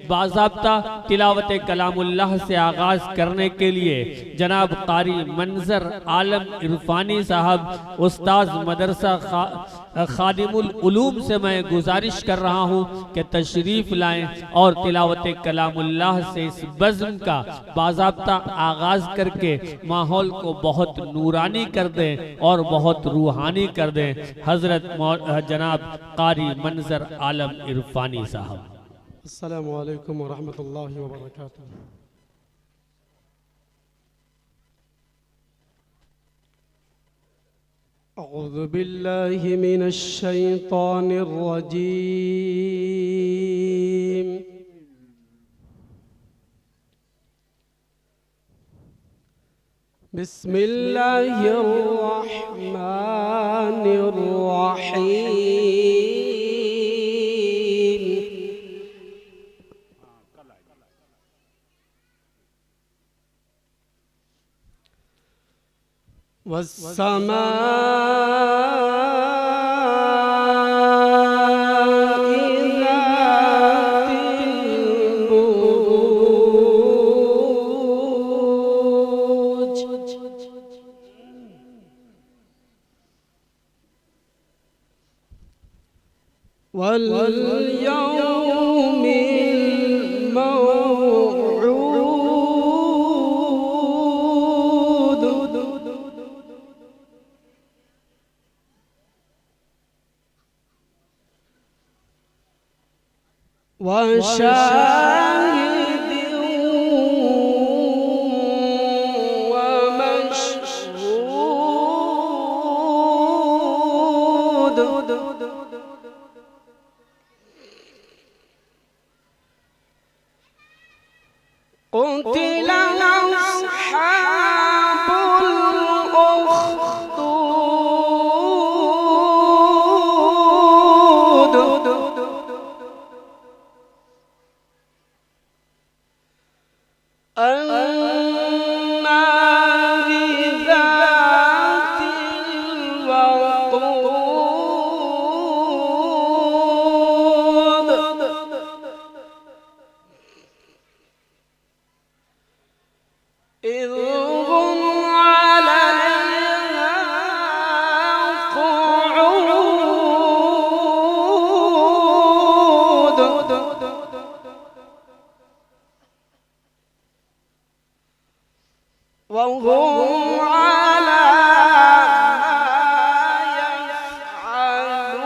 बाज़ाब्ता तिलावत कलामुल्लाह से आगाज़ करने के लिए जनाब कारी मंजर आलम इरफानी साहब उस्ताद मदरसा खादिमुल उलूम से मैं गुजारिश कर रहा हूँ कि तशरीफ़ लाएँ और तिलावत कलामुल्लाह से इस बज़्म का बाज़ाब्ता आगाज़ करके माहौल को बहुत नूरानी कर दें और बहुत रूहानी कर दें। हज़रत जनाब कारी मंजर आलम इरफानी साहब। अस्सलामु अलैकुम व रहमतुल्लाहि व बरकातुहू। अऊज़ु बिल्लाहि मिनश शैतानिर रजीम। बिस्मिल्लाहिर रहमानिर रहीम। वस्समाइ ज़ातिल बुरूज वल यौमिल मौऊद वशाहिदिन वमशहूद قتل أصحاب الأخدود النار ذات الوقود إذ هم عليها قعود وهم على ما يفعلون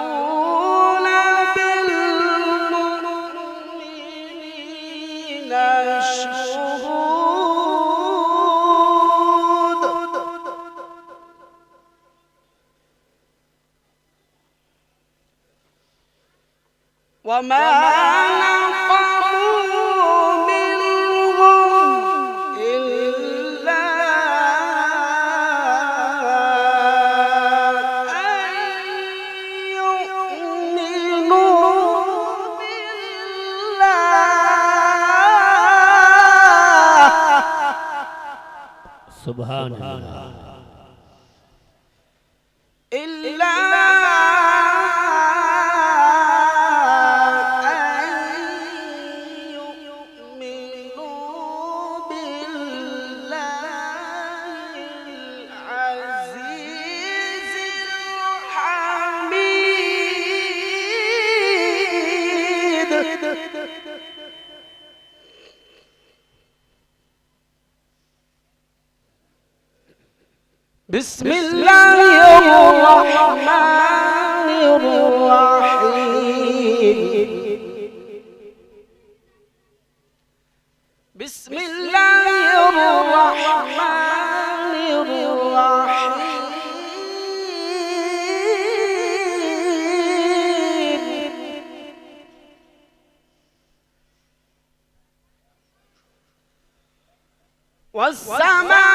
بالمؤمنين شهود وما نقموا منهم إلا أن يؤمنوا بالله सुभान अल्लाह। إلا أن يؤمنوا بالله العزيز الحميد بسم الله الرحمن الرحيم. بسم الله الرحمن الرحيم. والسماء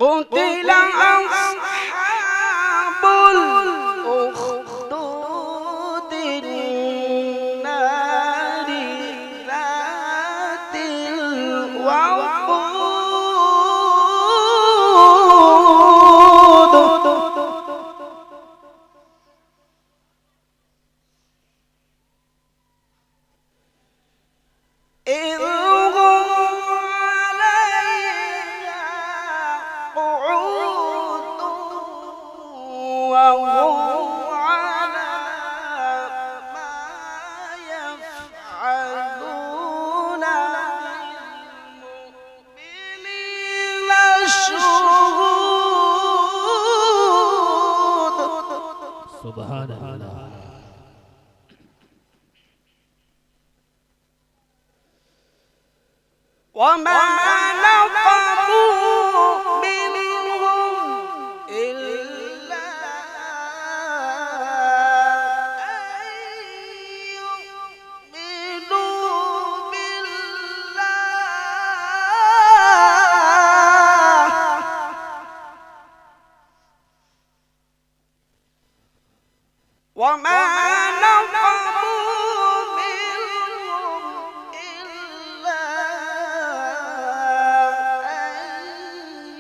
قتل أصحاب الأخدود النار ذات الوقود إذ هم عليها قعود وهم على ما يفعلون بالمؤمنين شهود. سبحان الله. وما نقموا منهم إلا أن يؤمنوا بالله وما نقموا منهم إلا أن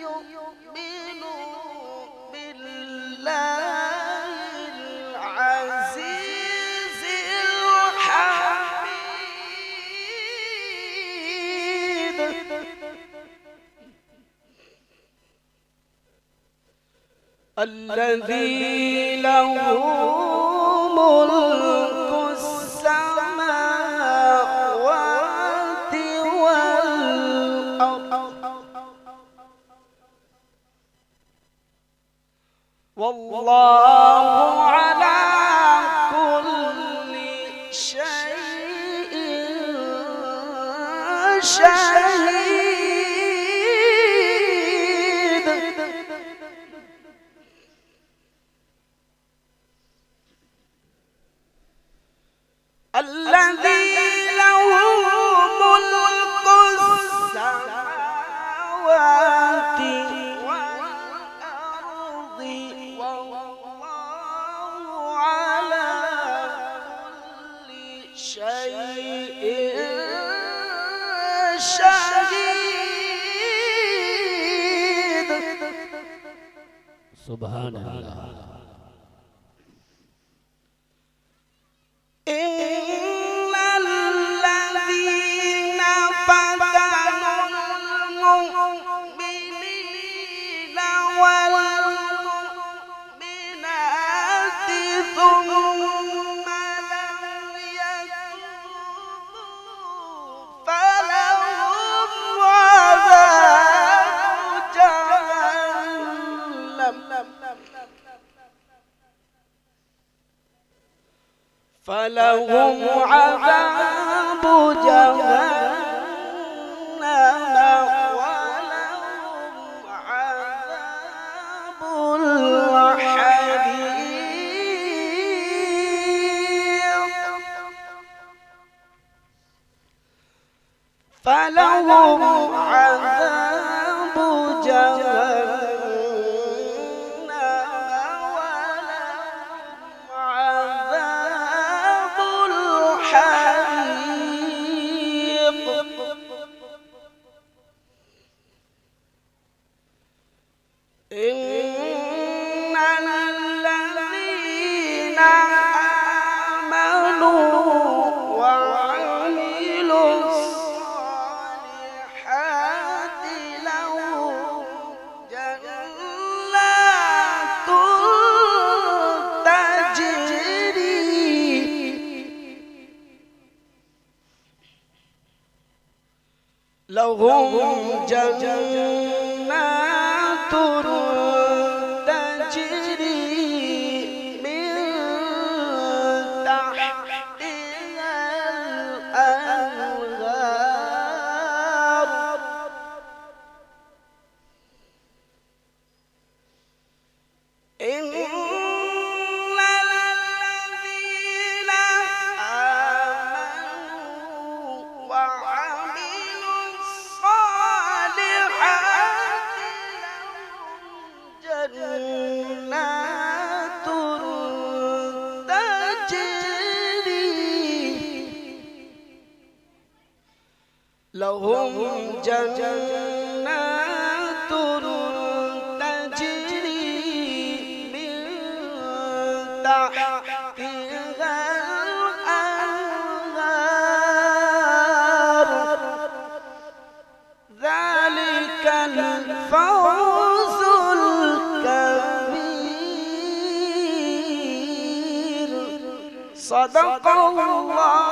يؤمنوا بالله العزيز الحميد الذي له ملك السماوات والأرض والله على كل شيء شهيد. الذي له ملك السماوات والأرض والله على كل شيء شهيد. سبحان الله. إن الذين فتنوا المؤمنين والمؤمنات ثم لم يتوبوا فلهم عذاب جهنم فلهم عذاب جهنم ولهم عذاب الحريق فلهم عذاب جهنم ولهم عذاب الحريق. إن الذين آمنوا وعملوا الصالحات لهم جنات تجري لهم جنات تجري من تحتها الأنهار إن الذين آمنوا وعملوا الصالحات لهم لهم جنات تجري من تحتها الأنهار ذلك الفوز الكبير صدق الله